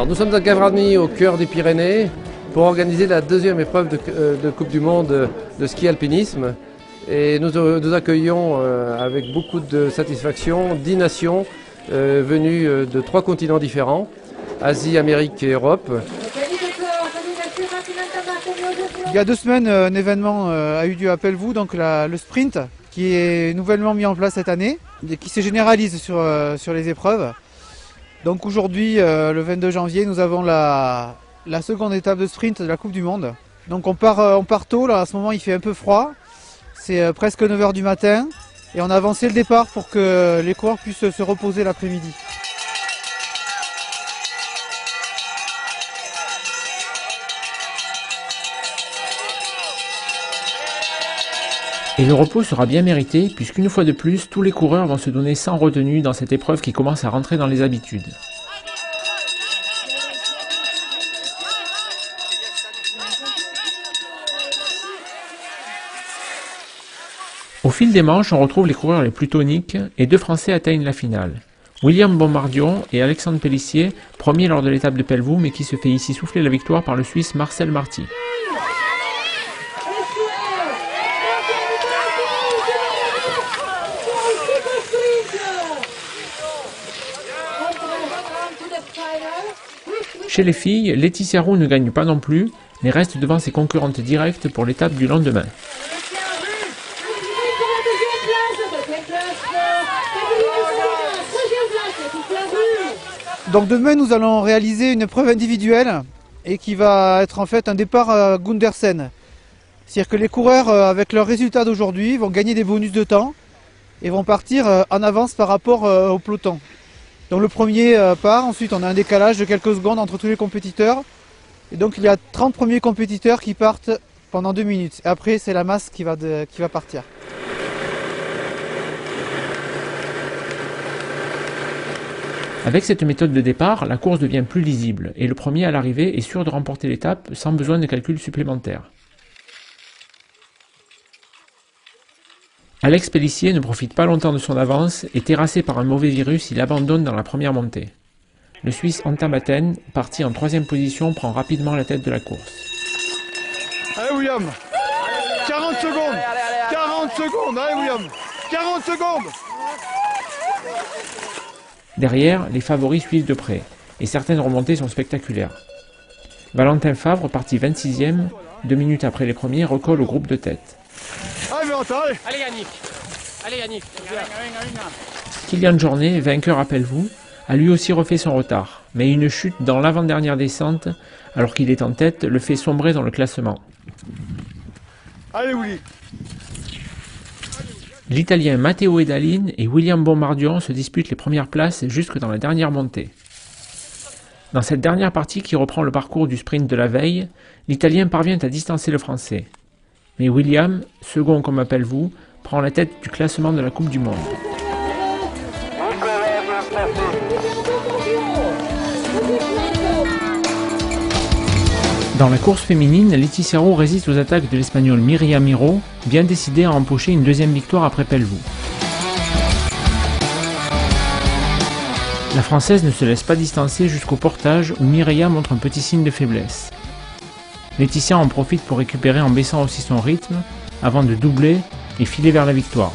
Alors, nous sommes à Gavranie, au cœur des Pyrénées, pour organiser la deuxième épreuve de Coupe du Monde de ski alpinisme. Et nous accueillons avec beaucoup de satisfaction 10 nations venues de 3 continents différents, Asie, Amérique et Europe. Il y a 2 semaines, un événement a eu lieu à Pelvoux, donc le sprint, qui est nouvellement mis en place cette année et qui se généralise sur les épreuves. Donc aujourd'hui, le 22 janvier, nous avons la seconde étape de sprint de la Coupe du Monde. Donc on part tôt, là, à ce moment il fait un peu froid, c'est presque 9 h du matin et on a avancé le départ pour que les coureurs puissent se reposer l'après-midi. Et le repos sera bien mérité puisqu'une fois de plus, tous les coureurs vont se donner sans retenue dans cette épreuve qui commence à rentrer dans les habitudes. Au fil des manches, on retrouve les coureurs les plus toniques et 2 Français atteignent la finale. William Bombardier et Alexandre Pélissier, premiers lors de l'étape de Pelvoux, mais qui se fait ici souffler la victoire par le Suisse Marcel Marty. Chez les filles, Laetitia Roux ne gagne pas non plus, mais reste devant ses concurrentes directes pour l'étape du lendemain. Donc demain nous allons réaliser une épreuve individuelle et qui va être en fait un départ à Gundersen. C'est-à-dire que les coureurs avec leurs résultats d'aujourd'hui vont gagner des bonus de temps et vont partir en avance par rapport au peloton. Donc le premier part, ensuite on a un décalage de quelques secondes entre tous les compétiteurs. Et donc il y a 30 premiers compétiteurs qui partent pendant 2 minutes. Et après c'est la masse qui va partir. Avec cette méthode de départ, la course devient plus lisible et le premier à l'arrivée est sûr de remporter l'étape sans besoin de calcul supplémentaire. Alex Pélissier ne profite pas longtemps de son avance et terrassé par un mauvais virus, il abandonne dans la première montée. Le Suisse Antta Batten, parti en 3e position, prend rapidement la tête de la course. Allez William, 40 secondes, 40 secondes, allez William, 40 secondes. Derrière, les favoris suivent de près, et certaines remontées sont spectaculaires. Valentin Favre, parti 26e, 2 minutes après les premiers, recolle au groupe de tête. Allez Yannick, allez Yannick. Kylian Jornet, vainqueur à Pelvoux, a lui aussi refait son retard, mais une chute dans l'avant-dernière descente, alors qu'il est en tête, le fait sombrer dans le classement. Allez Willy. L'Italien Matteo Edalin et William Bombardier se disputent les premières places jusque dans la dernière montée. Dans cette dernière partie qui reprend le parcours du sprint de la veille, l'Italien parvient à distancer le Français. Mais William, second comme à Pelvoux, prend la tête du classement de la Coupe du Monde. Dans la course féminine, Laetitia Roux résiste aux attaques de l'Espagnole Mireia Miró, bien décidée à empocher une 2e victoire après Pelvoux. La Française ne se laisse pas distancer jusqu'au portage où Mireia montre un petit signe de faiblesse. Laetitia en profite pour récupérer en baissant aussi son rythme, avant de doubler et filer vers la victoire.